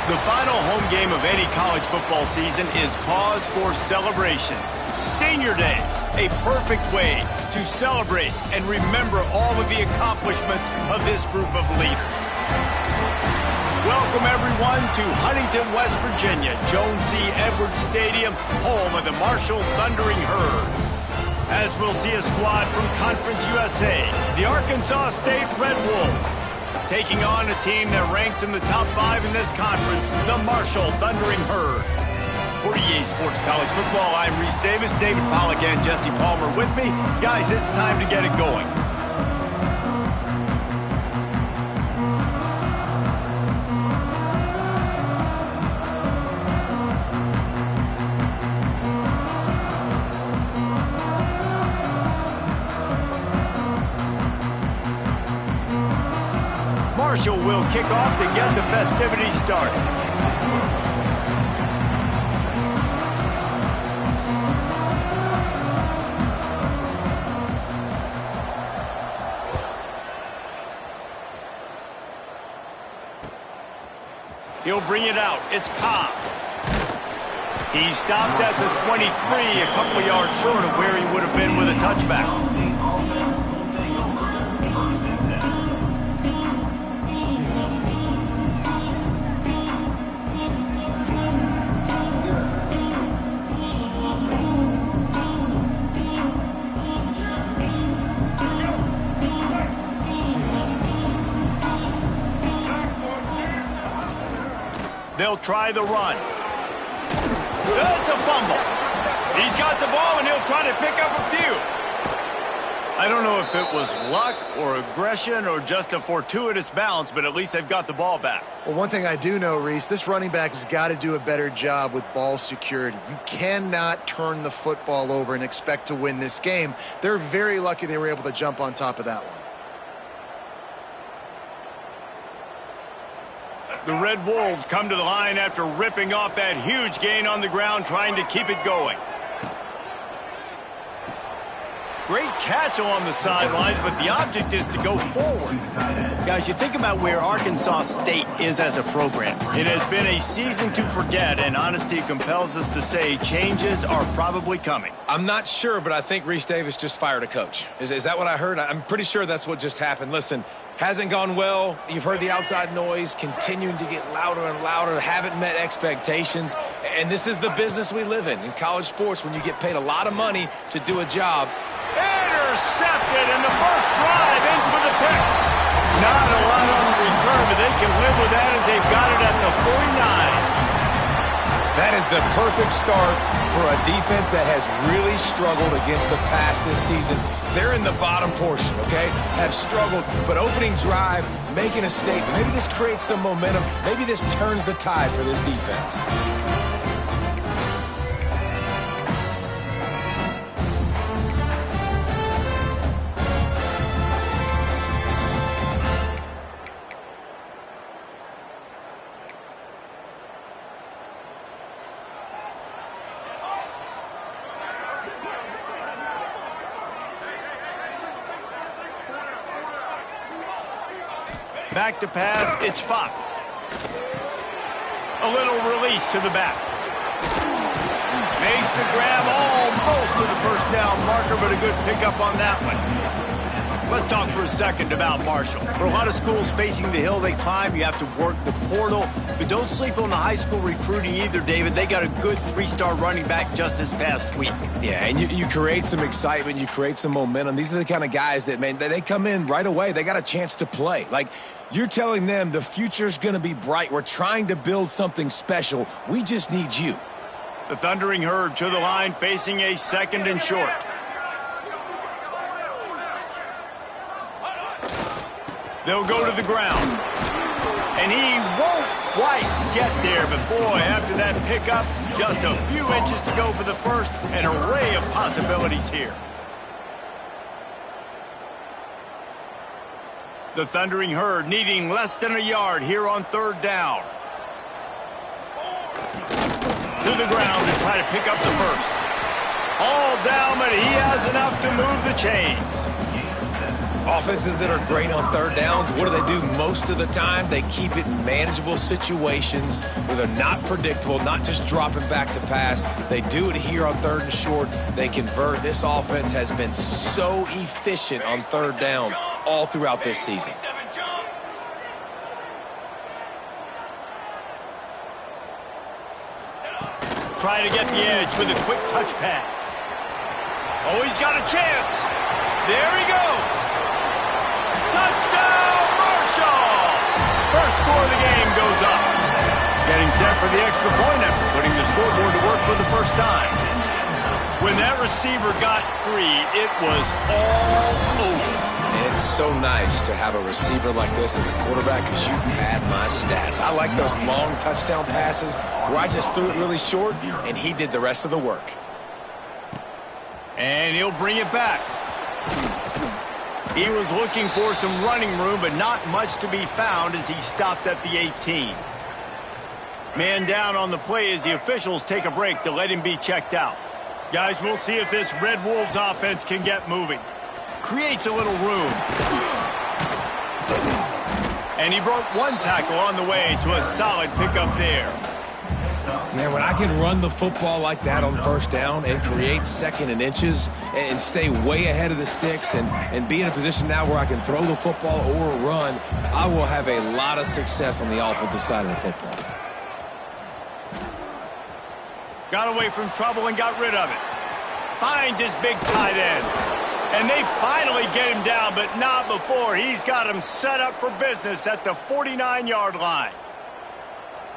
The final home game of any college football season is cause for celebration. Senior Day, a perfect way to celebrate and remember all of the accomplishments of this group of leaders. Welcome, everyone, to Huntington, West Virginia, Jones C. Edwards Stadium, home of the Marshall Thundering Herd. As we'll see a squad from Conference USA, the Arkansas State Red Wolves, taking on a team that ranks in the top 5 in this conference, the Marshall Thundering Herd. For EA Sports College Football, I'm Reese Davis, David Pollack and Jesse Palmer with me. Guys, it's time to get it going. Marshall will kick off to get the festivities started. He'll bring it out. It's Ncaa. He stopped at the 23, a couple yards short of where he would have been with a touchback. They'll try the run. It's a fumble. He's got the ball, and he'll try to pick up a few. I don't know if it was luck or aggression or just a fortuitous bounce, but at least they've got the ball back. Well, one thing I do know, Reese, this running back has got to do a better job with ball security. You cannot turn the football over and expect to win this game. They're very lucky they were able to jump on top of that one. The Red Wolves come to the line after ripping off that huge gain on the ground, trying to keep it going. Great catch along the sidelines, but the object is to go forward. Guys, you think about where Arkansas State is as a program. It has been a season to forget, and honesty compels us to say changes are probably coming. I'm not sure, but I think Reese Davis just fired a coach. Is that what I heard? I'm pretty sure that's what just happened. Listen, hasn't gone well. You've heard the outside noise continuing to get louder and louder, haven't met expectations. And this is the business we live in college sports, when you get paid a lot of money to do a job. Intercepted, and the first drive ends with a pick. Not a lot on the return, but they can live with that as they've got it at the 49. That is the perfect start for a defense that has really struggled against the pass this season. They're in the bottom portion, okay? Have struggled, but opening drive, making a statement. Maybe this creates some momentum. Maybe this turns the tide for this defense. Back to pass, it's Fox. A little release to the back. Makes the grab almost to the first down marker, but a good pickup on that one. Let's talk for a second about Marshall. For a lot of schools facing the hill they climb, you have to work the portal. But don't sleep on the high school recruiting either, David. They got a good 3-star running back just this past week. Yeah, and you create some excitement, you create some momentum. These are the kind of guys that, man, they come in right away. They got a chance to play. Like, you're telling them the future's going to be bright. We're trying to build something special. We just need you. The Thundering Herd to the line, facing a 2nd and short. They'll go to the ground. And he won't quite get there, but boy, after that pickup, just a few inches to go for the first. An array of possibilities here. The Thundering Herd needing less than a yard here on 3rd down. To the ground to try to pick up the first. All down, but he has enough to move the chains. Offenses that are great on third downs, what do? Most of the time? They keep it in manageable situations where they're not predictable, not just dropping back to pass. They do it here on third and short. They convert. This offense has been so efficient on third downs all throughout this season. Try to get the edge with a quick touch pass. Oh, he's got a chance. There he goes. Touchdown, Marshall! First score of the game goes up. Getting set for the extra point after putting the scoreboard to work for the first time. When that receiver got free, it was all over. And it's so nice to have a receiver like this as a quarterback because you pad my stats. I like those long touchdown passes where I just threw it really short and he did the rest of the work. And he'll bring it back. He was looking for some running room, but not much to be found as he stopped at the 18. Man down on the play as the officials take a break to let him be checked out. Guys, we'll see if this Red Wolves offense can get moving. Creates a little room. And he broke one tackle on the way to a solid pickup there. Man, when I can run the football like that on first down and create second and inches and stay way ahead of the sticks and be in a position now where I can throw the football or run, I will have a lot of success on the offensive side of the football. Got away from trouble and got rid of it. Finds his big tight end. And they finally get him down, but not before. He's got him set up for business at the 49-yard line.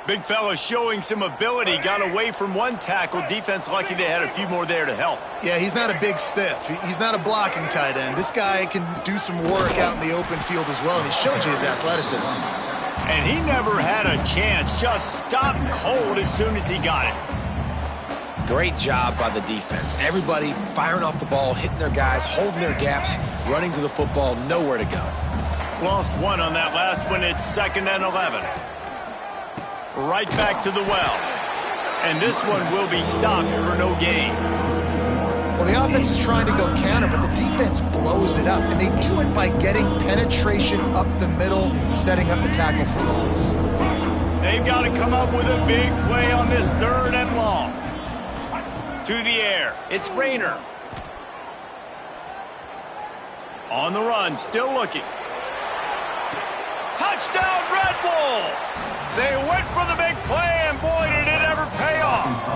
Big fella showing some ability. Got away from one tackle. Defense lucky they had a few more there to help. Yeah, he's not a big stiff. He's not a blocking tight end. This guy can do some work out in the open field as well, and he showed you his athleticism. And he never had a chance. Just stopped cold as soon as he got it. Great job by the defense. Everybody firing off the ball, hitting their guys, holding their gaps, running to the football, nowhere to go. Lost one on that last one. It's 2nd and 11. Right back to the well. And this one will be stopped for no gain. Well, the offense is trying to go counter, but the defense blows it up. And they do it by getting penetration up the middle, setting up the tackle for loss. They've got to come up with a big play on this 3rd and long. To the air. It's Rayner. On the run, still looking. Touchdown, Red Wolves! They went for the big play, and boy, did it ever pay off.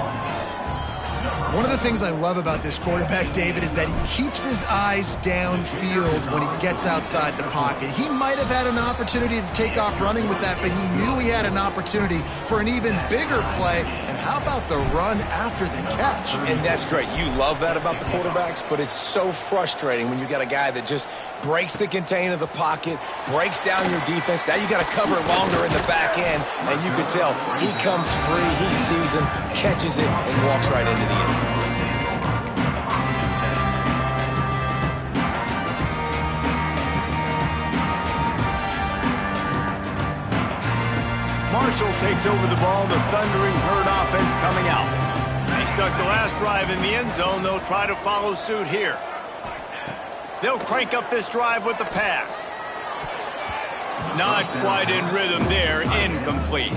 One of the things I love about this quarterback, David, is that he keeps his eyes downfield when he gets outside the pocket. He might have had an opportunity to take off running with that, but he knew he had an opportunity for an even bigger play. And how about the run after the catch? And that's great. You love that about the quarterbacks, but it's so frustrating when you got a guy that just breaks the contain of the pocket, breaks down your defense. Now you got to cover longer in the back end, and you can tell he comes free, he sees him, catches it, and walks right into the end zone. Marshall takes over the ball. The thundering herd offense coming out. They stuck the last drive in the end zone. They'll try to follow suit here. They'll crank up this drive with the pass. Not quite in rhythm there. Incomplete.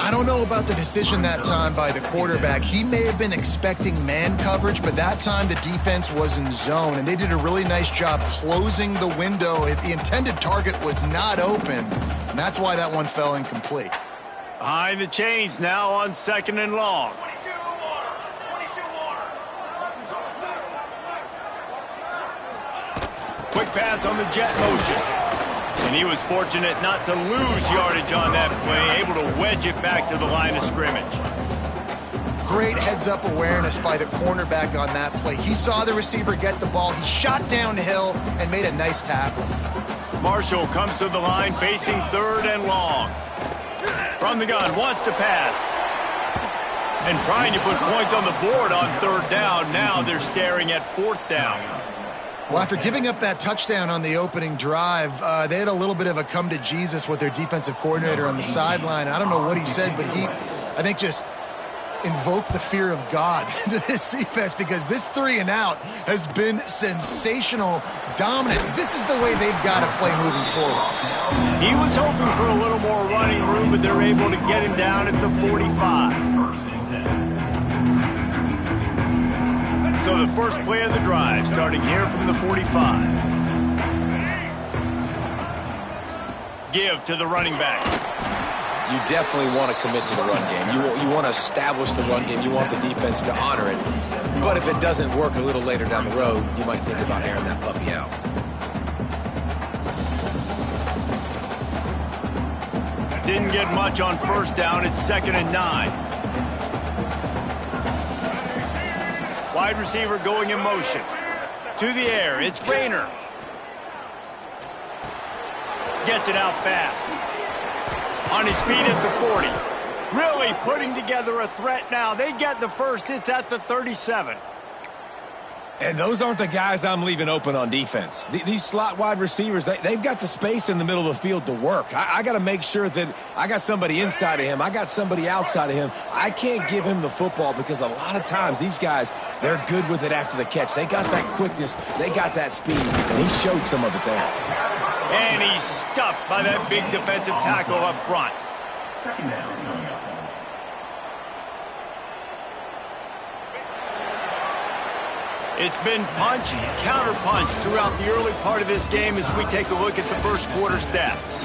I don't know about the decision that time by the quarterback. He may have been expecting man coverage, but that time the defense was in zone, and they did a really nice job closing the window. The intended target was not open, and that's why that one fell incomplete. Behind the chains now on 2nd and long. Quick pass on the jet motion. And he was fortunate not to lose yardage on that play, able to wedge it back to the line of scrimmage. Great heads-up awareness by the cornerback on that play. He saw the receiver get the ball. He shot downhill and made a nice tackle. Marshall comes to the line facing 3rd and long. From the gun, wants to pass. And trying to put points on the board on 3rd down. Now they're staring at 4th down. Well, after giving up that touchdown on the opening drive, they had a little bit of a come to Jesus with their defensive coordinator on the sideline. I don't know what he said, but he, I think, just invoke the fear of God into this defense because this 3-and-out has been sensational, dominant. This is the way they've got to play moving forward. He was hoping for a little more running room, but they're able to get him down at the 45. So the first play of the drive, starting here from the 45. Give to the running back. You definitely want to commit to the run game. You want to establish the run game. You want the defense to honor it. But if it doesn't work a little later down the road, you might think about airing that puppy out. Didn't get much on first down. It's 2nd and 9. Wide receiver going in motion. To the air. It's Rayner. Gets it out fast. On his feet at the 40. Really putting together a threat now. They get the first. It's at the 37. And those aren't the guys I'm leaving open on defense. These slot wide receivers, they've got the space in the middle of the field to work. I got to make sure that I got somebody inside of him. I got somebody outside of him. I can't give him the football because a lot of times these guys, they're good with it after the catch. They got that quickness. They got that speed. And he showed some of it there. And he's stuffed by that big defensive tackle up front. Second down. It's been punch, counter-punch throughout the early part of this game as we take a look at the first quarter stats.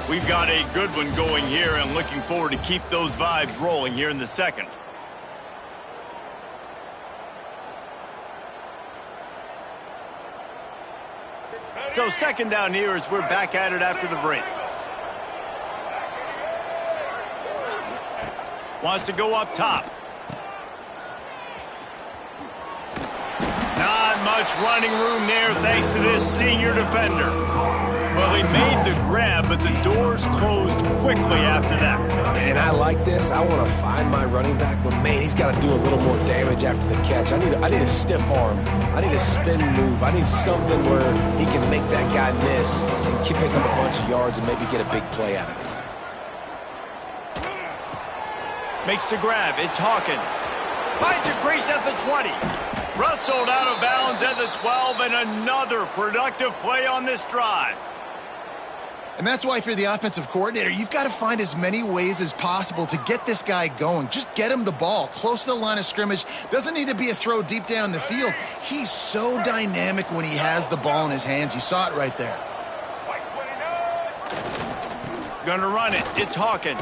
We've got a good one going here and looking forward to keep those vibes rolling here in the second. So second down here as we're back at it after the break. Wants to go up top. Not much running room there thanks to this senior defender. Well, he made the grab, but the doors closed quickly after that. And I like this. I want to find my running back, but man, he's got to do a little more damage after the catch. I need a stiff arm. I need a spin move. I need something where he can make that guy miss and pick up a bunch of yards and maybe get a big play out of it. Makes the grab. It's Hawkins. Finds a crease at the 20. Rustled out of bounds at the 12, and another productive play on this drive. And that's why if you're the offensive coordinator, you've got to find as many ways as possible to get this guy going. Just get him the ball close to the line of scrimmage. Doesn't need to be a throw deep down the field. He's so dynamic when he has the ball in his hands. You saw it right there. Gonna run it. It's Hawkins.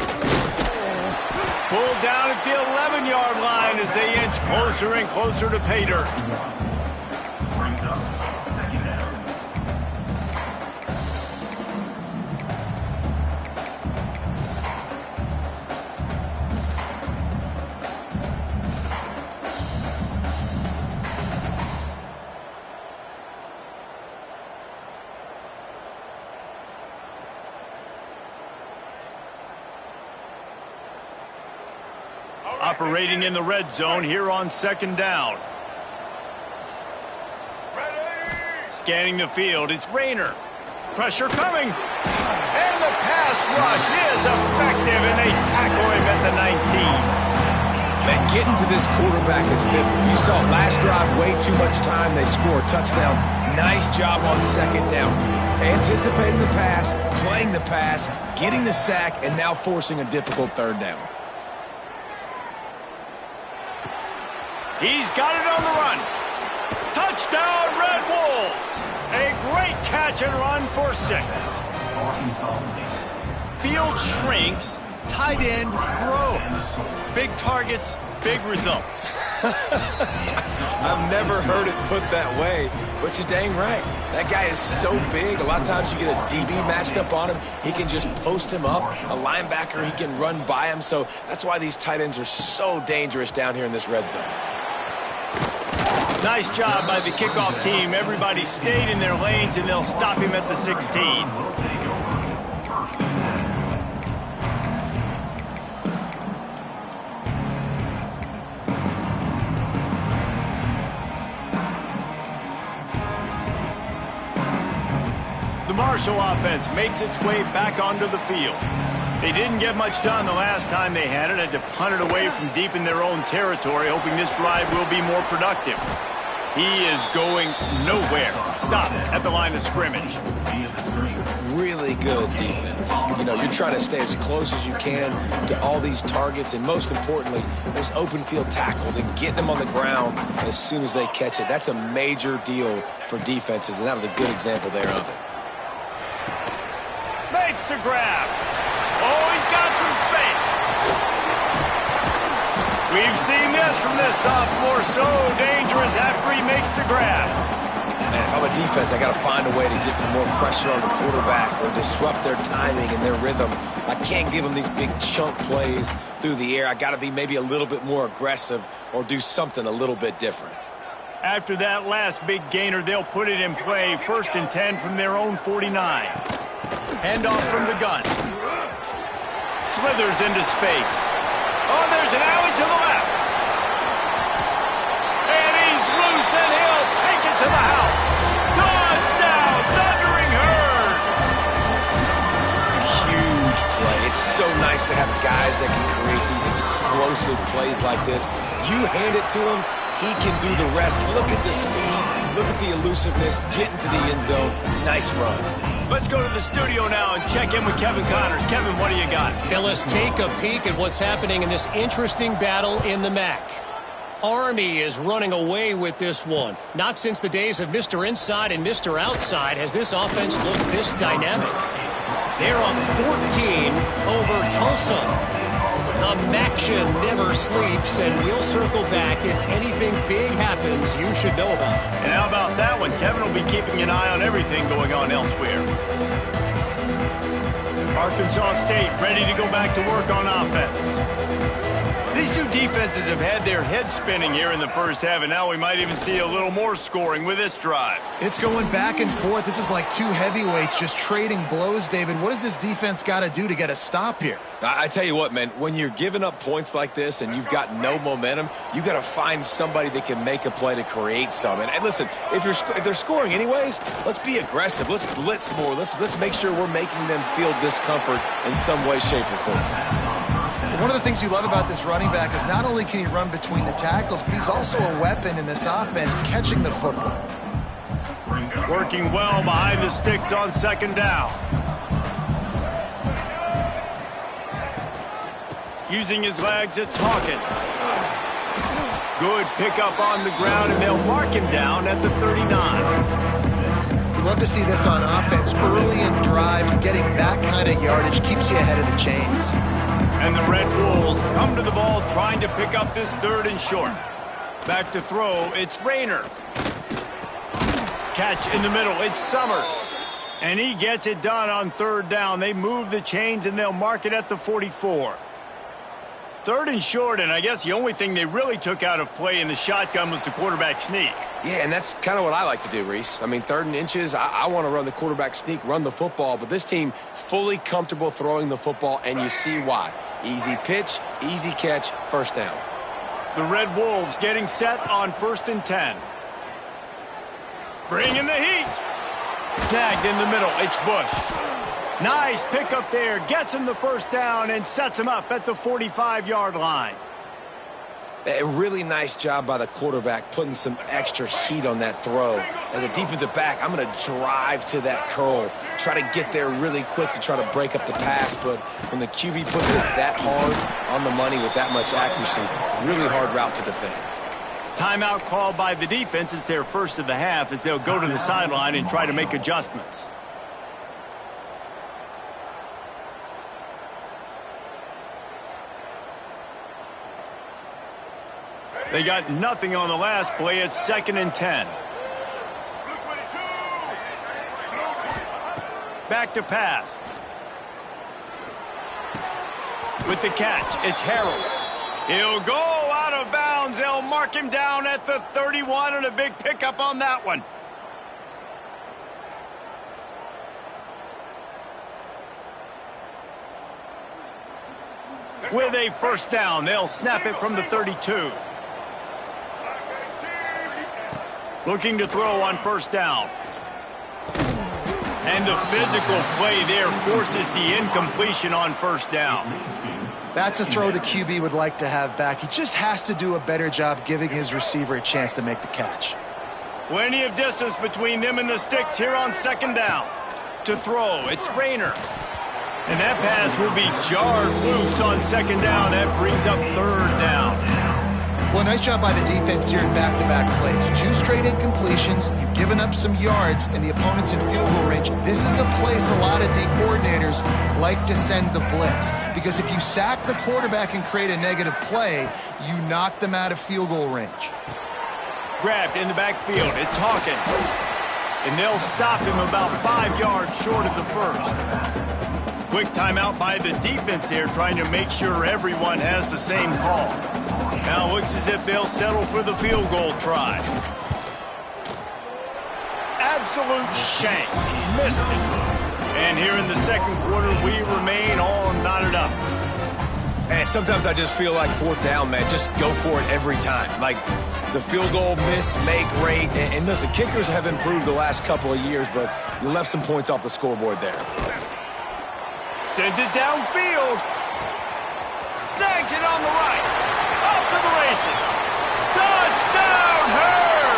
Pulled down at the 11-yard line as they inch closer and closer to pay dirt. Brings up second down. Operating in the red zone here on second down. Scanning the field, it's Rayner. Pressure coming. And the pass rush is effective, and they tackle him at the 19. Man, getting to this quarterback is pivotal. You saw last drive, way too much time. They score a touchdown. Nice job on second down. Anticipating the pass, playing the pass, getting the sack, and now forcing a difficult third down. He's got it on the run. Touchdown, Red Wolves. A great catch and run for 6. Field shrinks, tight end grows. Big targets, big results. I've never heard it put that way, but you're dang right. That guy is so big. A lot of times you get a DB matched up on him. He can just post him up. A linebacker, he can run by him. So that's why these tight ends are so dangerous down here in this red zone. Nice job by the kickoff team. Everybody stayed in their lanes, and they'll stop him at the 16. The Marshall offense makes its way back onto the field. They didn't get much done the last time they had it. Had to punt it away from deep in their own territory, hoping this drive will be more productive. He is going nowhere. Stop at the line of scrimmage. Really good defense. You know, you're trying to stay as close as you can to all these targets, and most importantly, those open field tackles and getting them on the ground as soon as they catch it. That's a major deal for defenses, and that was a good example there of it. Makes the grab. Oh, he's got some space. We've seen this from this sophomore. So dangerous after he makes the grab. Man, if I'm a defense, I got to find a way to get some more pressure on the quarterback or disrupt their timing and their rhythm. I can't give them these big chunk plays through the air. I got to be maybe a little bit more aggressive or do something a little bit different. After that last big gainer, they'll put it in play. 1st and 10 from their own 49. Handoff from the gun. Slithers into space. Oh, there's an alley to the left. And he's loose, and he'll take it to the house. Touchdown, Thundering Herd. Huge play. It's so nice to have guys that can create these explosive plays like this. You hand it to him, he can do the rest. Look at the speed. Look at the elusiveness. Get into the end zone. Nice run. Let's go to the studio now and check in with Kevin Connors. Kevin, what do you got? Fellas, take a peek at what's happening in this interesting battle in the MAC. Army is running away with this one. Not since the days of Mr. Inside and Mr. Outside has this offense looked this dynamic. They're on 14 over Tulsa. The Maction never sleeps, and we'll circle back. If anything big happens, you should know about it. And how about that one? Kevin will be keeping an eye on everything going on elsewhere. Arkansas State ready to go back to work on offense. These two defenses have had their heads spinning here in the first half, and now we might even see a little more scoring with this drive. It's going back and forth. This is like two heavyweights just trading blows, David. What does this defense got to do to get a stop here? I tell you what, man, when you're giving up points like this and you've got no momentum, you got to find somebody that can make a play to create some. And listen, if they're scoring anyways, let's be aggressive. Let's blitz more. Let's make sure we're making them feel discomfort in some way, shape, or form. One of the things you love about this running back is not only can he run between the tackles, but he's also a weapon in this offense, catching the football. Working well behind the sticks on 2nd down. Using his legs, it's Hawkins. Good pickup on the ground, and they'll mark him down at the 39. We love to see this on offense. Early in drives, getting that kind of yardage keeps you ahead of the chains. And the Red Wolves come to the ball trying to pick up this 3rd and short. Back to throw, it's Rayner. Catch in the middle, it's Summers. And he gets it done on 3rd down. They move the chains, and they'll mark it at the 44. 3rd and short, and I guess the only thing they really took out of play in the shotgun was the quarterback sneak. Yeah, and that's kind of what I like to do, Reese. I mean, 3rd and inches, I want to run the quarterback sneak, run the football, but this team fully comfortable throwing the football, and you see why. Easy pitch, easy catch, 1st down. The Red Wolves getting set on 1st and 10. Bringing the heat. Snagged in the middle, it's Bush. Nice pickup there, gets him the 1st down and sets him up at the 45-yard line. A really nice job by the quarterback putting some extra heat on that throw. As a defensive back, I'm going to drive to that curl, try to get there really quick to try to break up the pass, but when the QB puts it that hard on the money with that much accuracy, really hard route to defend. Timeout called by the defense. It's their first of the half as they'll go to the sideline and try to make adjustments. They got nothing on the last play. It's 2nd and 10. Back to pass. With the catch, it's Harrell. He'll go out of bounds. They'll mark him down at the 31, and a big pickup on that one. With a 1st down, they'll snap it from the 32. Looking to throw on 1st down. And the physical play there forces the incompletion on first down. That's a throw the QB would like to have back. He just has to do a better job giving his receiver a chance to make the catch. Plenty of distance between them and the sticks here on second down. To throw, it's Rayner. And that pass will be jarred loose on second down. That brings up third down. Well, nice job by the defense here in back-to-back plays. 2 straight incompletions, you've given up some yards, and the opponent's in field goal range. This is a place a lot of D coordinators like to send the blitz, because if you sack the quarterback and create a negative play, you knock them out of field goal range. Grabbed in the backfield, it's Hawkins. And they'll stop him about 5 yards short of the first. Quick timeout by the defense there, trying to make sure everyone has the same call. Now looks as if they'll settle for the field goal try. Absolute shank. Missed it. And here in the second quarter, we remain all knotted up. And sometimes I just feel like fourth down, man. Just go for it every time. Like the field goal miss, make rate. And listen, kickers have improved the last couple of years, but you left some points off the scoreboard there. Sends it downfield. Snags it on the right. Off to the races. Touchdown, Hurd!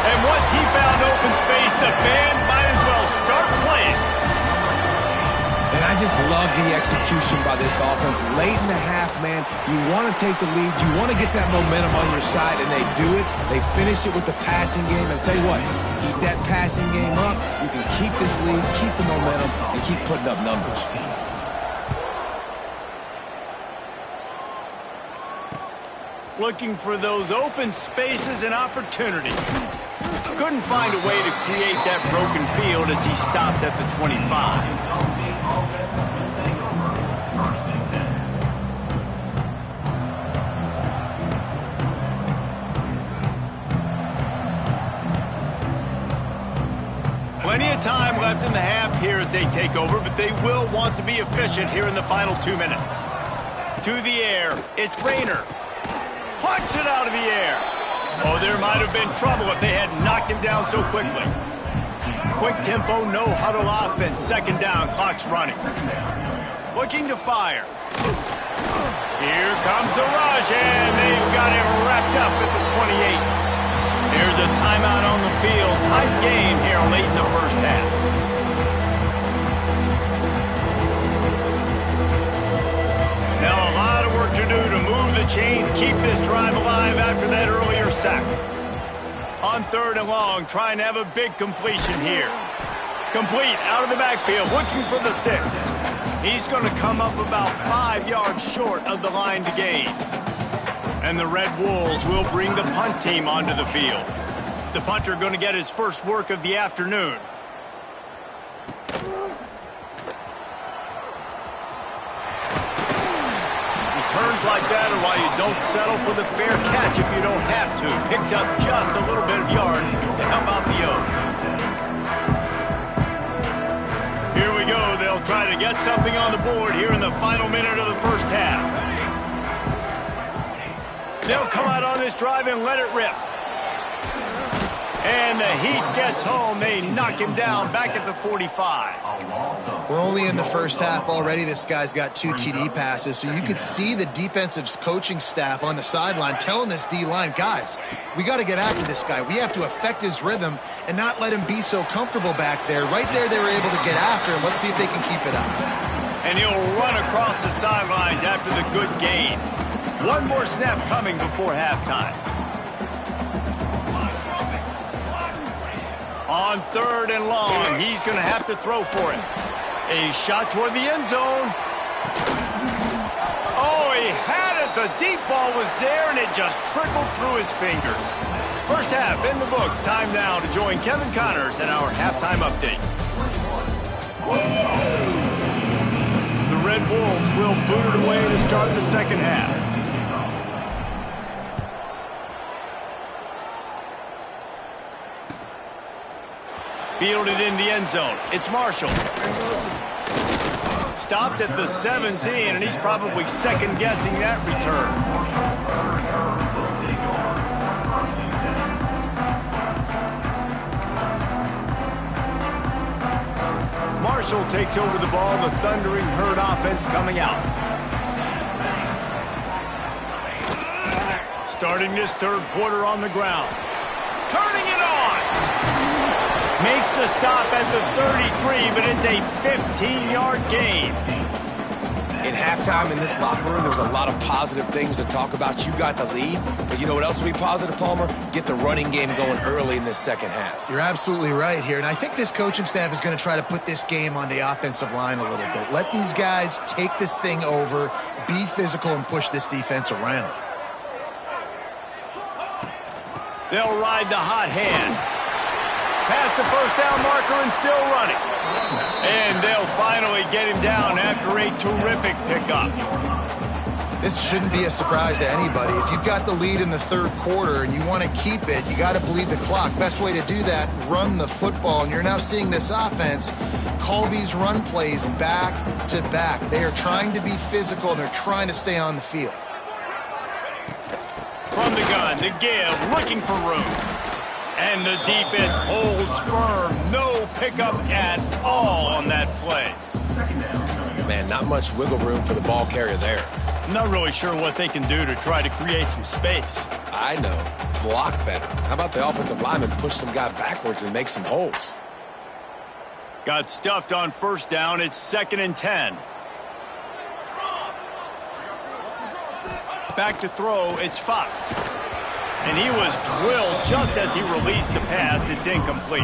And once he found open space, the band might as well start playing. And I just love the execution by this offense. Late in the half, man, you want to take the lead. You want to get that momentum on your side, and they do it. They finish it with the passing game. And I'll tell you what, keep that passing game up. You can keep this lead, keep the momentum, and keep putting up numbers. Looking for those open spaces and opportunity. Couldn't find a way to create that broken field as he stopped at the 25. Plenty of time left in the half here as they take over, but they will want to be efficient here in the final 2 minutes. To the air, it's Rayner. Plucks it out of the air. Oh, there might have been trouble if they had knocked him down so quickly. Quick tempo, no huddle offense. Second down, clock's running. Looking to fire. Here comes the rush, and they've got him wrapped up at the 28. There's a timeout on the field. Tight game here late in the first half. Now a lot of work to do to move the chains, keep this drive alive after that earlier sack. On third and long, trying to have a big completion here. Complete out of the backfield, looking for the sticks. He's going to come up about 5 yards short of the line to gain. And the Red Wolves will bring the punt team onto the field. The punter going to get his first work of the afternoon. Turns like that are why you don't settle for the fair catch if you don't have to. Picks up just a little bit of yards to help out the O's. Here we go. They'll try to get something on the board here in the final minute of the first half. They'll come out on this drive and let it rip. And the Heat gets home. They knock him down back at the 45. We're only in the first half already. This guy's got 2 TD passes, so you could see the defensive coaching staff on the sideline telling this D-line, guys, we got to get after this guy. We have to affect his rhythm and not let him be so comfortable back there. Right there, they were able to get after him. Let's see if they can keep it up. And he'll run across the sidelines after the good gain. One more snap coming before halftime. On third and long, he's going to have to throw for it. A shot toward the end zone. Oh, he had it. The deep ball was there, and it just trickled through his fingers. First half in the books. Time now to join Kevin Connors in our halftime update. The Red Wolves will boot it away to start the second half. Fielded in the end zone. It's Marshall. Stopped at the 17, and he's probably second-guessing that return. Marshall takes over the ball. The Thundering Herd offense coming out. Starting this third quarter on the ground. Turning it on. Makes the stop at the 33, but it's a 15-yard gain. In halftime in this locker room, there's a lot of positive things to talk about. You got the lead, but you know what else will be positive, Palmer? Get the running game going early in this second half. You're absolutely right here, and I think this coaching staff is going to try to put this game on the offensive line a little bit. Let these guys take this thing over, be physical, and push this defense around. They'll ride the hot hand. Past the first down marker and still running. And they'll finally get him down after a terrific pickup. This shouldn't be a surprise to anybody. If you've got the lead in the third quarter and you want to keep it, you got to bleed the clock. Best way to do that, run the football. And you're now seeing this offense call these run plays back to back. They are trying to be physical, and they're trying to stay on the field. From the gun, the give, looking for room. And the defense holds firm. No pickup at all on that play. Man, not much wiggle room for the ball carrier there. I'm not really sure what they can do to try to create some space. I know. Block better. How about the offensive lineman push some guy backwards and make some holes? Got stuffed on first down. It's 2nd and 10. Back to throw. It's Fox. And he was drilled just as he released the pass. It's incomplete.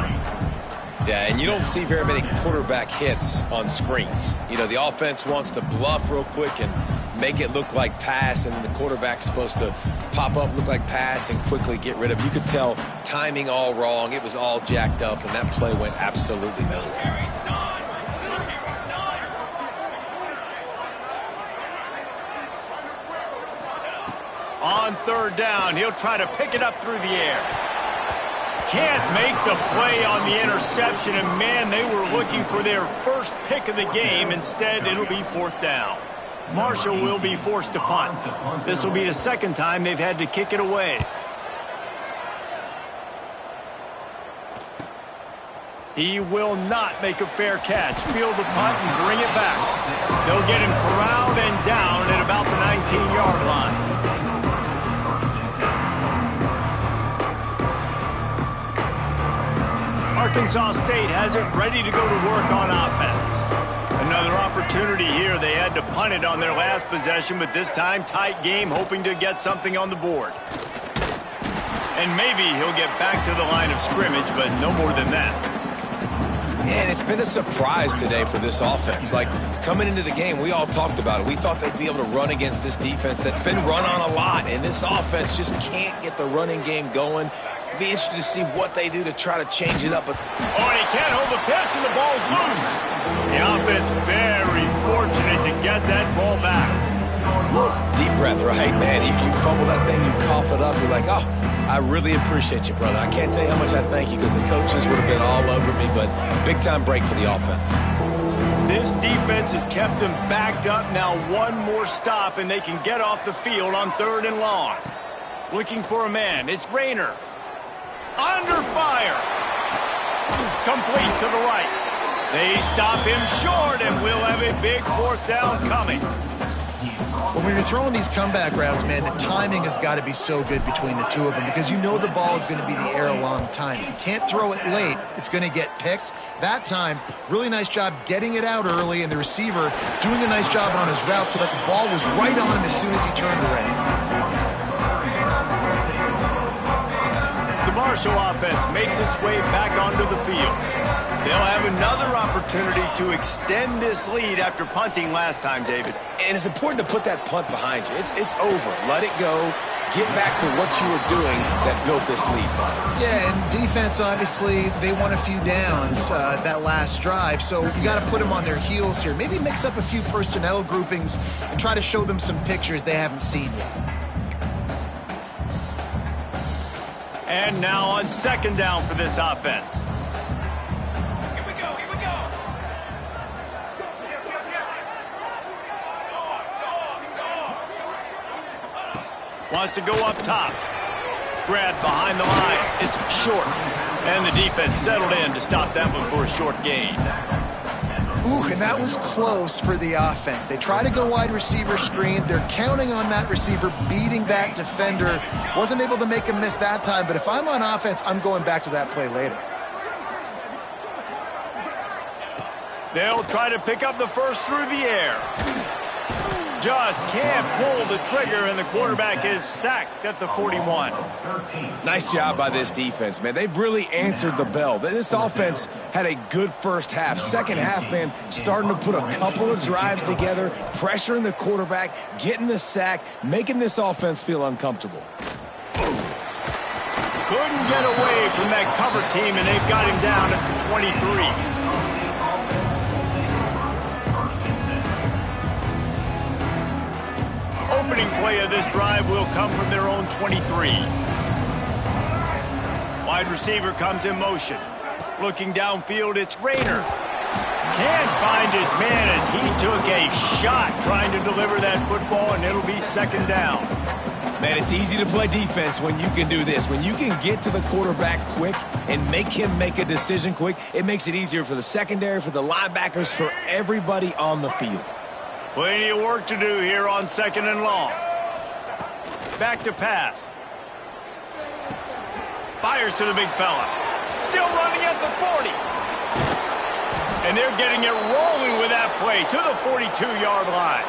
Yeah, and you don't see very many quarterback hits on screens. You know, the offense wants to bluff real quick and make it look like pass, and then the quarterback's supposed to pop up, look like pass, and quickly get rid of it. You could tell timing all wrong. It was all jacked up, and that play went absolutely nowhere. On third down, he'll try to pick it up through the air. Can't make the play on the interception, and man, they were looking for their first pick of the game. Instead, it'll be 4th down. Marshall will be forced to punt. This will be the second time they've had to kick it away. He will not make a fair catch. Field the punt and bring it back. They'll get him corralled and down at about the 19-yard line. Arkansas State has it ready to go to work on offense. Another opportunity here. They had to punt it on their last possession, but this time tight game, hoping to get something on the board. And maybe he'll get back to the line of scrimmage, but no more than that. And it's been a surprise today for this offense. Like, coming into the game, we all talked about it. We thought they'd be able to run against this defense that's been run on a lot, and this offense just can't get the running game going. Be interested to see what they do to try to change it up. But and he can't hold the pitch, and the ball's loose. The offense very fortunate to get that ball back. Deep breath, right, man? You fumble that thing, you cough it up, you're like, oh, I really appreciate you, brother. I can't tell you how much I thank you, because the coaches would have been all over me, but big-time break for the offense. This defense has kept them backed up. Now one more stop, and they can get off the field on 3rd and long. Looking for a man. It's Rayner. Under fire. Complete to the right. They stop him short, and we'll have a big 4th down coming. When you're throwing these comeback routes, man, the timing has got to be so good between the two of them, because you know the ball is going to be in the air a long time. If you can't throw it late, it's going to get picked. That time, really nice job getting it out early, and the receiver doing a nice job on his route so that the ball was right on him as soon as he turned around. The Marshall offense makes its way back onto the field. They'll have another opportunity to extend this lead after punting last time, David. And it's important to put that punt behind you. It's over. Let it go. Get back to what you were doing that built this lead, Palmer. Yeah, and defense, obviously, they won a few downs that last drive, so you got to put them on their heels here. Maybe mix up a few personnel groupings and try to show them some pictures they haven't seen yet. And now on 2nd down for this offense. Here we go. Wants to go up top. Grab behind the line. It's short. And the defense settled in to stop that one for a short gain. Ooh, and that was close for the offense. They try to go wide receiver screen. They're counting on that receiver beating that defender. Wasn't able to make him miss that time, but if I'm on offense, I'm going back to that play later. They'll try to pick up the first through the air. Just can't pull the trigger, and the quarterback is sacked at the 41. Nice job by this defense, man. They've really answered the bell. This offense had a good first half. Second half, man, starting to put a couple of drives together, pressuring the quarterback, getting the sack, making this offense feel uncomfortable. Couldn't get away from that cover team, and they've got him down at the 23. Opening play of this drive will come from their own 23. Wide receiver comes in motion. Looking downfield, it's Rayner. Can't find his man as he took a shot trying to deliver that football, and it'll be second down. Man, it's easy to play defense when you can do this. When you can get to the quarterback quick and make him make a decision quick, it makes it easier for the secondary, for the linebackers, for everybody on the field. Plenty of work to do here on second and long. Back to pass. Fires to the big fella. Still running at the 40. And they're getting it rolling with that play to the 42-yard line.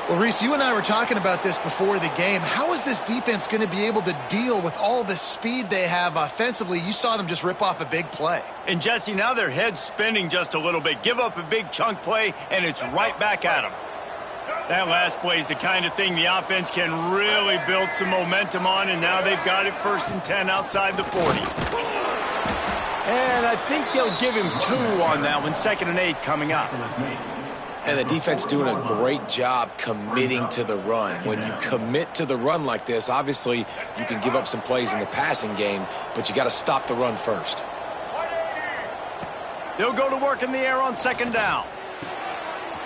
Well, Reese, you and I were talking about this before the game. How is this defense going to be able to deal with all the speed they have offensively? You saw them just rip off a big play. And, Jesse, now their head's spinning just a little bit. Give up a big chunk play, and it's right back at them. That last play is the kind of thing the offense can really build some momentum on, and now they've got it 1st and 10 outside the 40. And I think they'll give him 2 on that one, 2nd and 8 coming up. And the defense doing a great job committing to the run. When you commit to the run like this, obviously you can give up some plays in the passing game, but you got to stop the run first. They'll go to work in the air on 2nd down.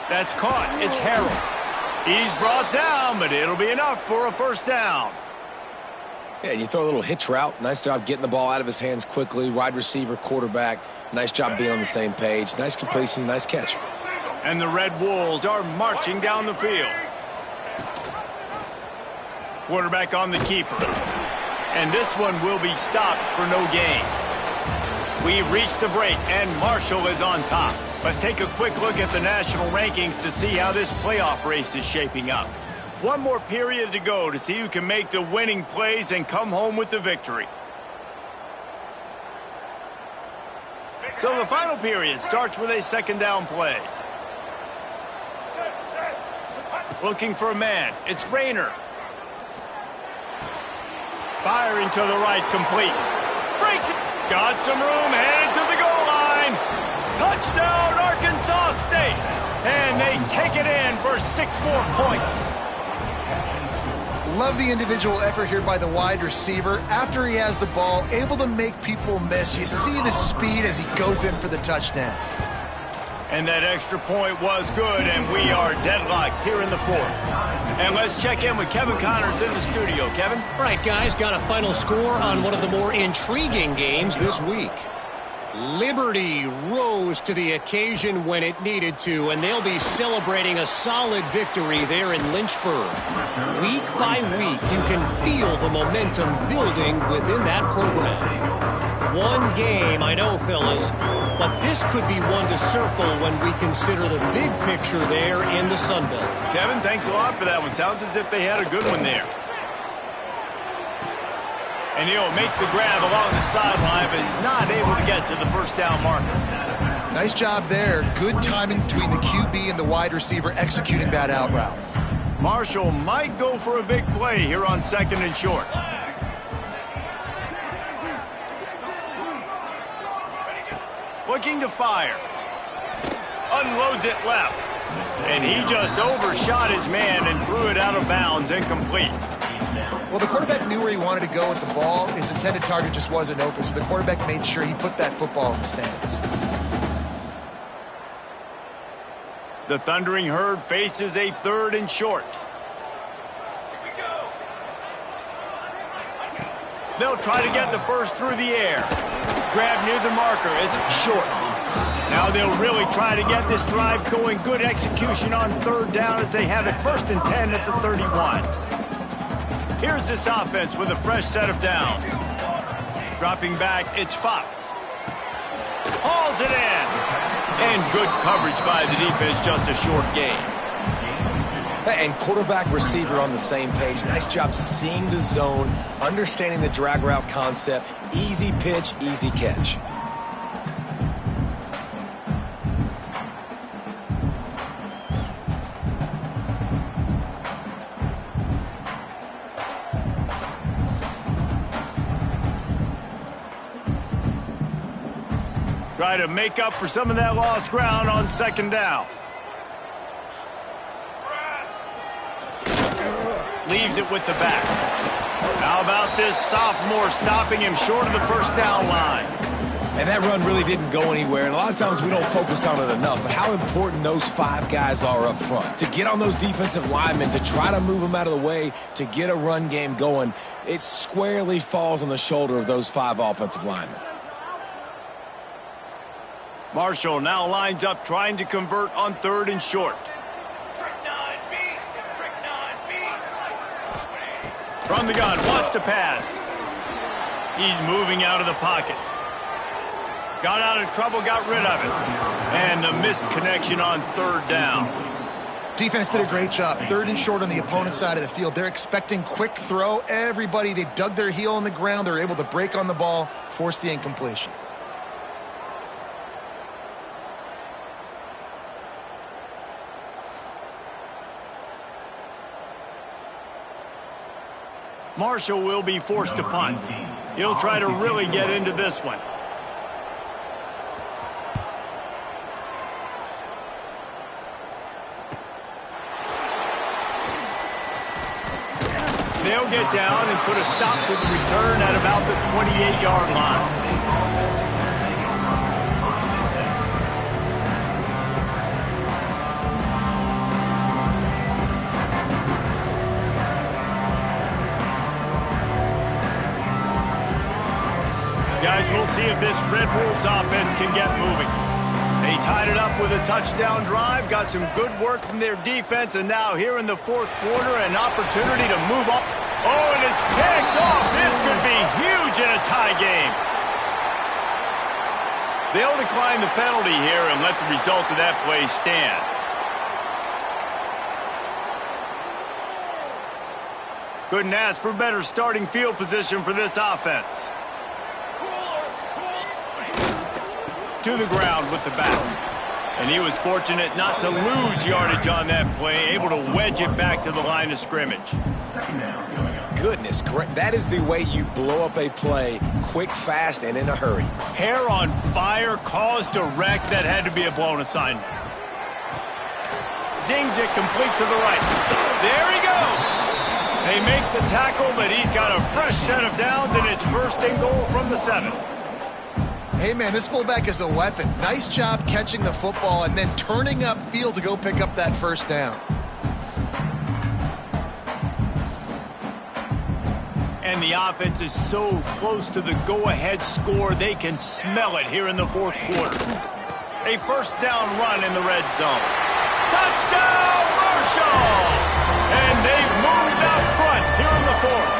That's caught. It's Harrell. He's brought down, but it'll be enough for a 1st down. Yeah, you throw a little hitch route. Nice job getting the ball out of his hands quickly. Wide receiver, quarterback. Nice job being on the same page. Nice completion, nice catch. And the Red Wolves are marching down the field. Quarterback on the keeper. And this one will be stopped for no gain. We've reached the break, and Marshall is on top. Let's take a quick look at the national rankings to see how this playoff race is shaping up. One more period to go to see who can make the winning plays and come home with the victory. So the final period starts with a 2nd down play. Looking for a man. It's Rayner. Firing to the right, complete. Breaks it. Got some room, headed to the goal line. Touchdown, Arkansas State. And they take it in for 6 more points. Love the individual effort here by the wide receiver. After he has the ball, able to make people miss. You see the speed as he goes in for the touchdown. And that extra point was good, and we are deadlocked here in the 4th. And let's check in with Kevin Connors in the studio. Kevin? All right, guys, got a final score on one of the more intriguing games this week. Liberty rose to the occasion when it needed to, and they'll be celebrating a solid victory there in Lynchburg. Week by week, you can feel the momentum building within that program. One game, I know, fellas, but this could be one to circle when we consider the big picture there in the Sun Belt. Kevin, thanks a lot for that one. Sounds as if they had a good one there. And he'll make the grab along the sideline, but he's not able to get to the 1st down marker. Nice job there. Good timing between the QB and the wide receiver executing that out route. Marshall might go for a big play here on 2nd and short. Looking to fire. Unloads it left. And he just overshot his man and threw it out of bounds, incomplete. Well, the quarterback knew where he wanted to go with the ball. His intended target just wasn't open, so the quarterback made sure he put that football in the stands. The Thundering Herd faces a 3rd and short. They'll try to get the first through the air. Grab near the marker. It's short. Now they'll really try to get this drive going. Good execution on third down as they have it 1st and 10 at the 31. Here's this offense with a fresh set of downs. Dropping back, it's Fox. Hauls it in. And good coverage by the defense, just a short gain. And quarterback, receiver on the same page. Nice job seeing the zone, understanding the drag route concept. Easy pitch, easy catch. Try to make up for some of that lost ground on 2nd down. Leaves it with the back. How about this sophomore stopping him short of the 1st down line? And that run really didn't go anywhere, and a lot of times we don't focus on it enough, but how important those 5 guys are up front. To get on those defensive linemen, to try to move them out of the way, to get a run game going, it squarely falls on the shoulder of those 5 offensive linemen. Marshall now lines up trying to convert on 3rd and short. From the gun, wants to pass. He's moving out of the pocket. Got out of trouble, got rid of it. And the misconnection on 3rd down. Defense did a great job. 3rd and short on the opponent's side of the field. They're expecting quick throw. Everybody, they dug their heel in the ground. They're able to break on the ball, force the incompletion. Marshall will be forced to punt. He'll try to really get into this one. They'll get down and put a stop to the return at about the 28-yard line. Guys, we'll see if this Red Wolves offense can get moving. They tied it up with a touchdown drive, got some good work from their defense, and now here in the 4th quarter, an opportunity to move up. Oh, and it's picked off. This could be huge in a tie game. They'll decline the penalty here and let the result of that play stand. Couldn't ask for better starting field position for this offense. To the ground with the back. And he was fortunate not to lose yardage on that play, able to wedge it back to the line of scrimmage. Goodness, correct. That is the way you blow up a play, quick, fast, and in a hurry. Hair on fire, cause direct. That had to be a blown assignment. Zings it complete to the right. There he goes. They make the tackle, but he's got a fresh set of downs, and it's 1st and goal from the 7. Hey, man, this fullback is a weapon. Nice job catching the football and then turning upfield to go pick up that 1st down. And the offense is so close to the go-ahead score, they can smell it here in the 4th quarter. A 1st down run in the red zone. Touchdown, Marshall! And they've moved out front here in the 4th.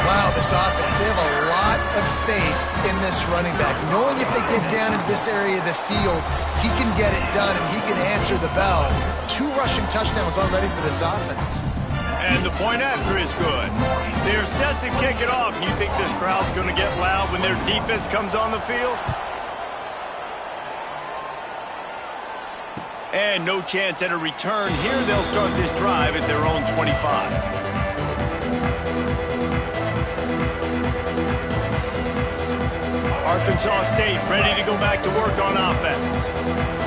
Wow, this offense, they have a lot of faith in this running back. Knowing if they get down in this area of the field, he can get it done and he can answer the bell. 2 rushing touchdowns already for this offense. And the point after is good. They're set to kick it off. You think this crowd's going to get loud when their defense comes on the field? And no chance at a return here. They'll start this drive at their own 25. Arkansas State ready to go back to work on offense.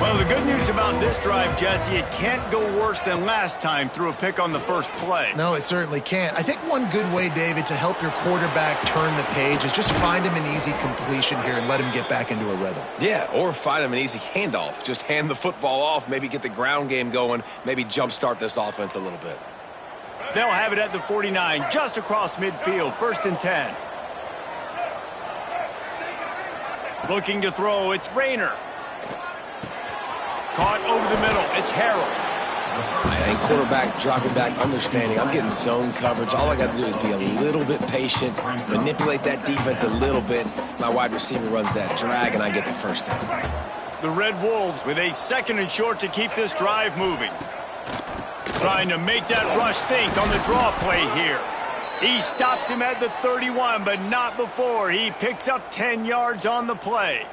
Well, the good news about this drive, Jesse, it can't go worse than last time through a pick on the 1st play. No, it certainly can't. I think one good way, David, to help your quarterback turn the page is just find him an easy completion here and let him get back into a rhythm. Yeah, or find him an easy handoff. Just hand the football off, maybe get the ground game going, maybe jumpstart this offense a little bit. They'll have it at the 49, just across midfield, 1st and 10. Looking to throw, it's Rayner. Caught over the middle, it's Harold. And quarterback dropping back, understanding. I'm getting zone coverage. All I got to do is be a little bit patient, manipulate that defense a little bit. My wide receiver runs that drag, and I get the first down. The Red Wolves with a 2nd and short to keep this drive moving. Trying to make that rush think on the draw play here. He stops him at the 31, but not before. He picks up 10 yards on the play.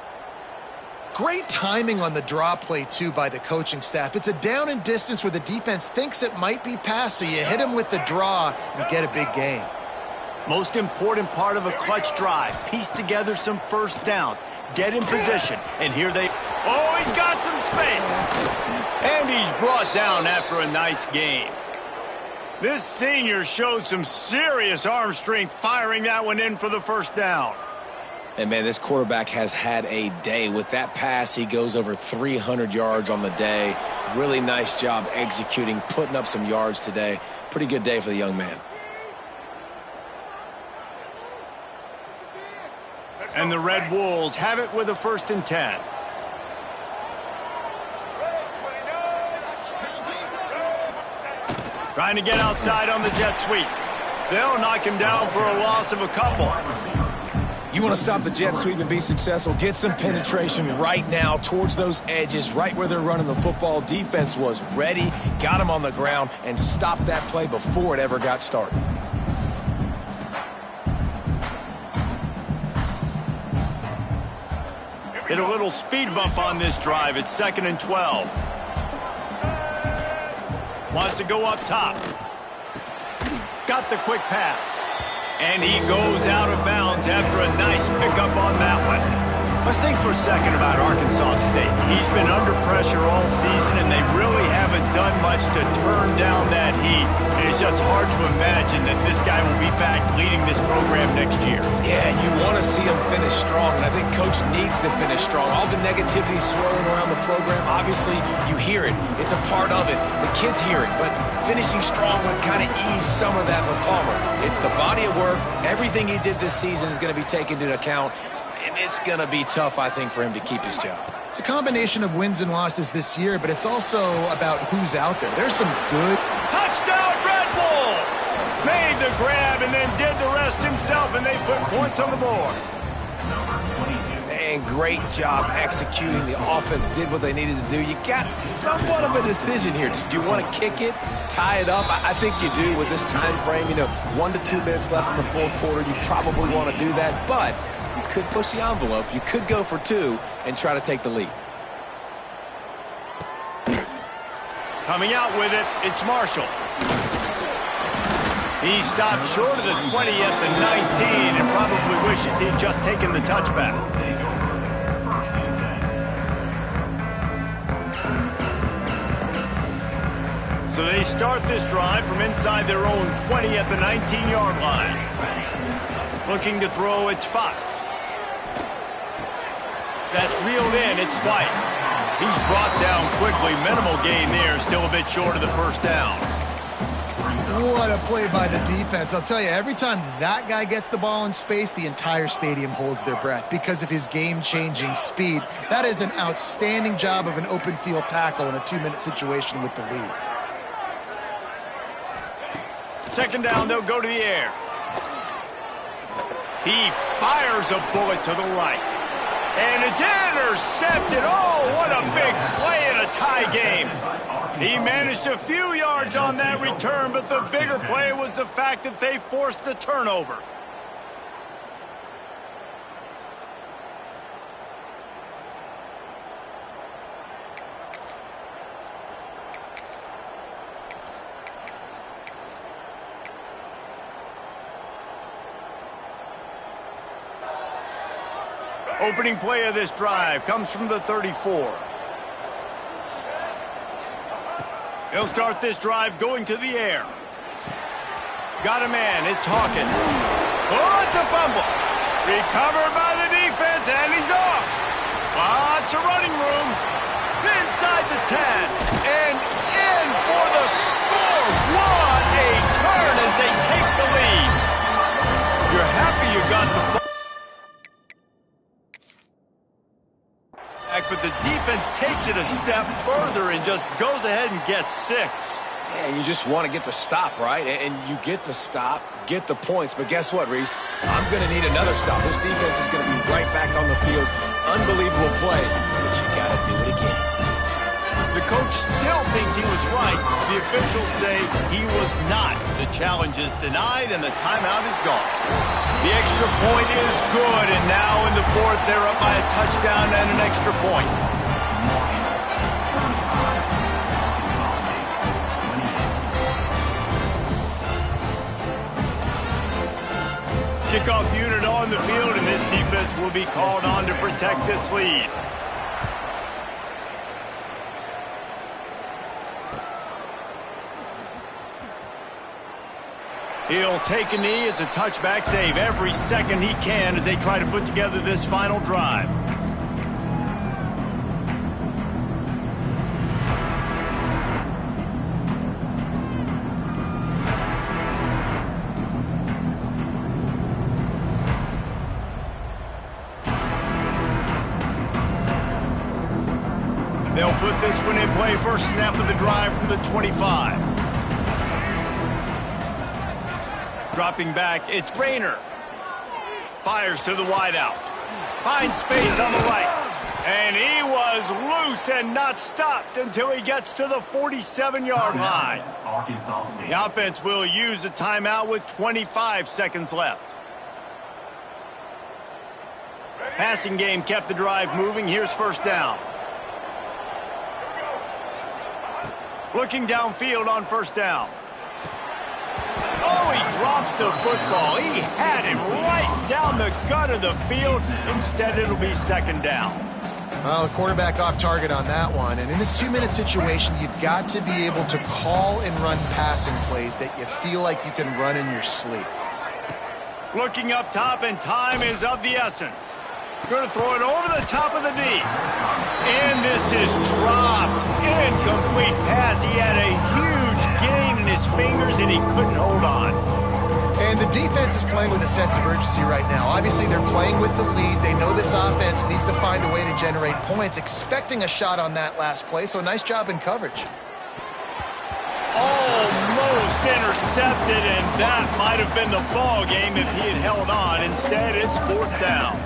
Great timing on the draw play, too, by the coaching staff. It's a down and distance where the defense thinks it might be pass, so you hit him with the draw and get a big gain. Most important part of a clutch drive. Piece together some first downs. Get in position. And here they... Oh, he's got some space. And he's brought down after a nice gain. This senior showed some serious arm strength firing that one in for the first down. And, man, this quarterback has had a day. With that pass, he goes over 300 yards on the day. Really nice job executing, putting up some yards today. Pretty good day for the young man. And the Red Wolves have it with a 1st and 10. Trying to get outside on the jet sweep. They'll knock him down for a loss of a couple. You want to stop the jet sweep and be successful, get some penetration right now towards those edges, right where they're running the football. Defense was ready, got him on the ground, and stopped that play before it ever got started. Hit a little speed bump on this drive. It's 2nd and 12. Wants to go up top. Got the quick pass. And he goes out of bounds after a nice pickup on that one. Let's think for a second about Arkansas State. He's been under pressure all season, and they really haven't done much to turn down that heat. And it's just hard to imagine that this guy will be back leading this program next year. Yeah, and you want to see him finish strong, and I think Coach needs to finish strong. All the negativity swirling around the program, obviously, you hear it. It's a part of it. The kids hear it, but finishing strong would kind of ease some of that with Palmer. It's the body of work. Everything he did this season is going to be taken into account, and it's going to be tough, I think, for him to keep his job. It's a combination of wins and losses this year, but it's also about who's out there. There's some good... Touchdown, Red Wolves! Made the grab and then did the rest himself, and they put points on the board. Man, great job executing. The offense did what they needed to do. You got somewhat of a decision here. Do you want to kick it, tie it up? I think you do with this time frame. 1 to 2 minutes left in the 4th quarter. You probably want to do that, but you could push the envelope. You could go for 2 and try to take the lead. Coming out with it, it's Marshall. He stopped short of the 20 at the 19 and probably wishes he'd just taken the touchback. So they start this drive from inside their own 20 at the 19-yard line. Looking to throw, it's Fox. That's reeled in, it's White. He's brought down quickly. Minimal gain there, still a bit short of the first down. What a play by the defense. I'll tell you, every time that guy gets the ball in space, the entire stadium holds their breath because of his game-changing speed. That is an outstanding job of an open field tackle in a 2-minute situation with the lead. 2nd down, they'll go to the air. He fires a bullet to the right. And it's intercepted. Oh, what a big play in a tie game. He managed a few yards on that return, but the bigger play was the fact that they forced the turnover. Opening play of this drive comes from the 34. He'll start this drive going to the air. Got a man, it's Hawkins. Oh, it's a fumble. Recovered by the defense, and he's off. Lots of running room. Inside the 10, and in for the score. What a turn as they take the lead. You're happy you got the ball. but the defense takes it a step further and just goes ahead and gets 6. Yeah, you just want to get the stop, right? And you get the stop, get the points. But guess what, Reese? I'm going to need another stop. This defense is going to be right back on the field. Unbelievable play, but you got to do it again. The coach still thinks he was right. The officials say he was not. The challenge is denied, and the timeout is gone. The extra point is good, and now in the 4th, they're up by a touchdown and an extra point. Kickoff unit on the field, and this defense will be called on to protect this lead. He'll take a knee. It's a touchback save every second he can as they try to put together this final drive. They'll put this one in play. First snap of the drive from the 25. Dropping back, it's Rayner. Fires to the wideout. Finds space on the right. And he was loose and not stopped until he gets to the 47-yard line. The offense will use a timeout with 25 seconds left. Passing game kept the drive moving. Here's first down. Looking downfield on first down. Oh, he drops the football. He had him right down the gut of the field. Instead, it'll be second down. Well, the quarterback off target on that one. And in this 2-minute situation, you've got to be able to call and run passing plays that you feel like you can run in your sleep. Looking up top, and time is of the essence. Going to throw it over the top of the knee. And this is dropped. Incomplete pass. He had a huge gain in his fingers, and he couldn't hold on. And the defense is playing with a sense of urgency right now. Obviously, they're playing with the lead. They know this offense needs to find a way to generate points, expecting a shot on that last play. So nice job in coverage. Almost intercepted, and that might have been the ball game if he had held on. Instead, it's fourth down.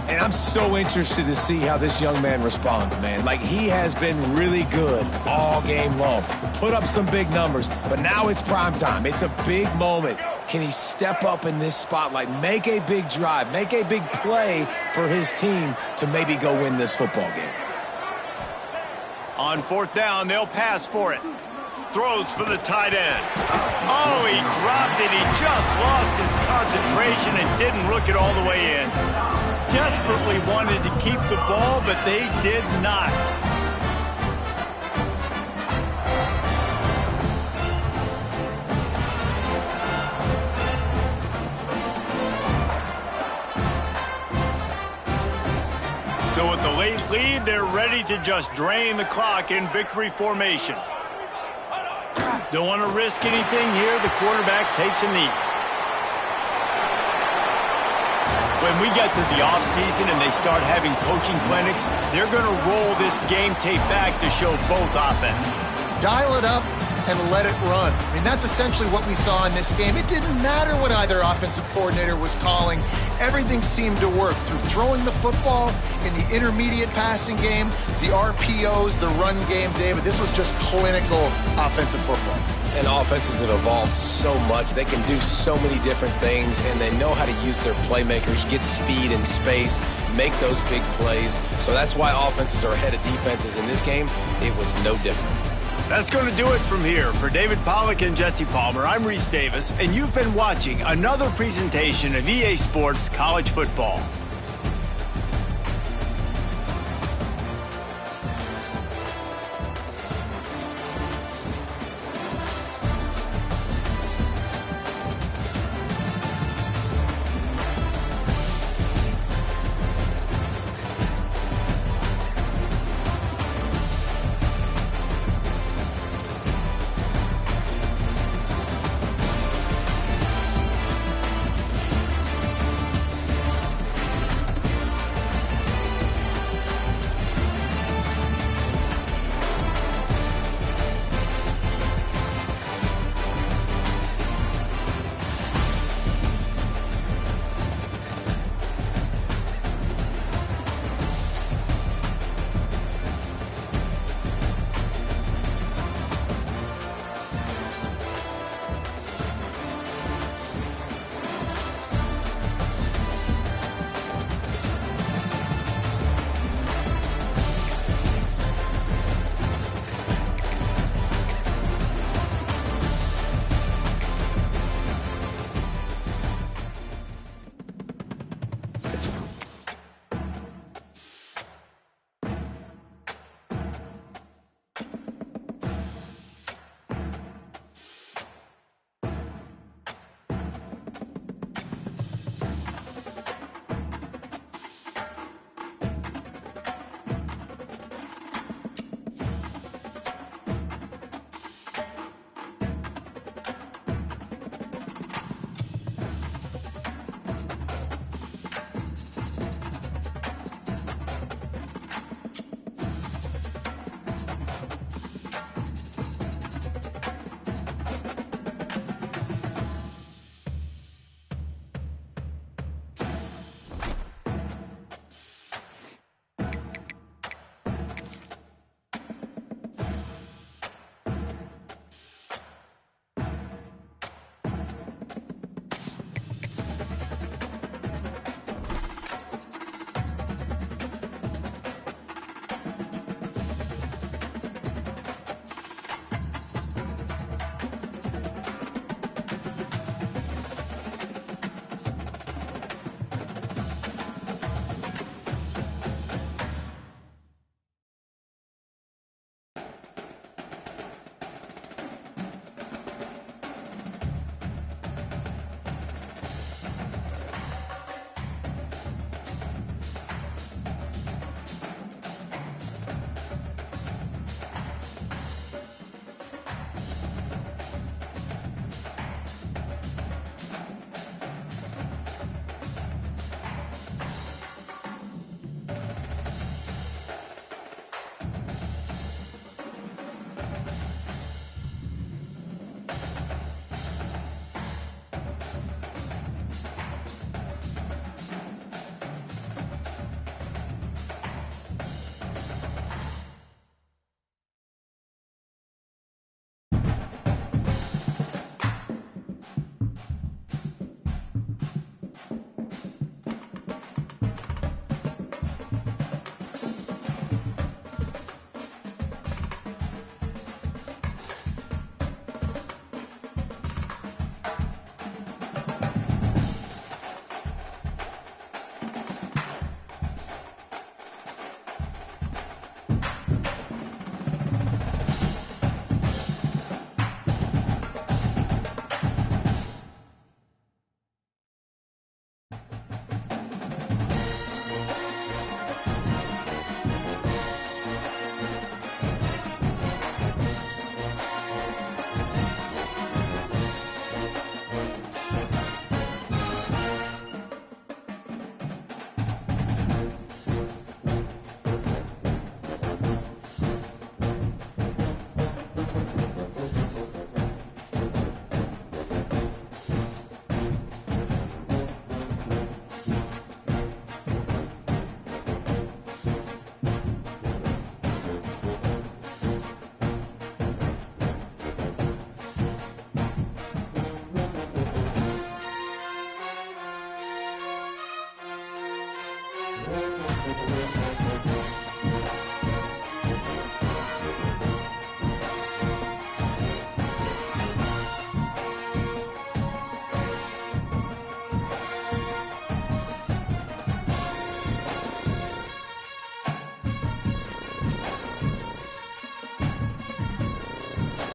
And I'm so interested to see how this young man responds, man. Like, he has been really good all game long. Put up some big numbers, but now it's prime time. It's a big moment. Can he step up in this spotlight, make a big drive, make a big play for his team to maybe go win this football game? On fourth down, they'll pass for it. Throws for the tight end. Oh, he dropped it. He just lost his concentration and didn't look it all the way in. Desperately wanted to keep the ball, but they did not. So with the late lead, they're ready to just drain the clock in victory formation. Don't want to risk anything here. The quarterback takes a knee. When we get to the offseason and they start having coaching clinics, they're going to roll this game tape back to show both offenses. Dial it up and let it run. I mean, that's essentially what we saw in this game. It didn't matter what either offensive coordinator was calling. Everything seemed to work through throwing the football in the intermediate passing game, the RPOs, the run game, David. This was just clinical offensive football. And offenses have evolved so much. They can do so many different things, and they know how to use their playmakers, get speed and space, make those big plays. So that's why offenses are ahead of defenses. In this game, it was no different. That's going to do it from here. For David Pollack and Jesse Palmer, I'm Reese Davis, and you've been watching another presentation of EA Sports College Football.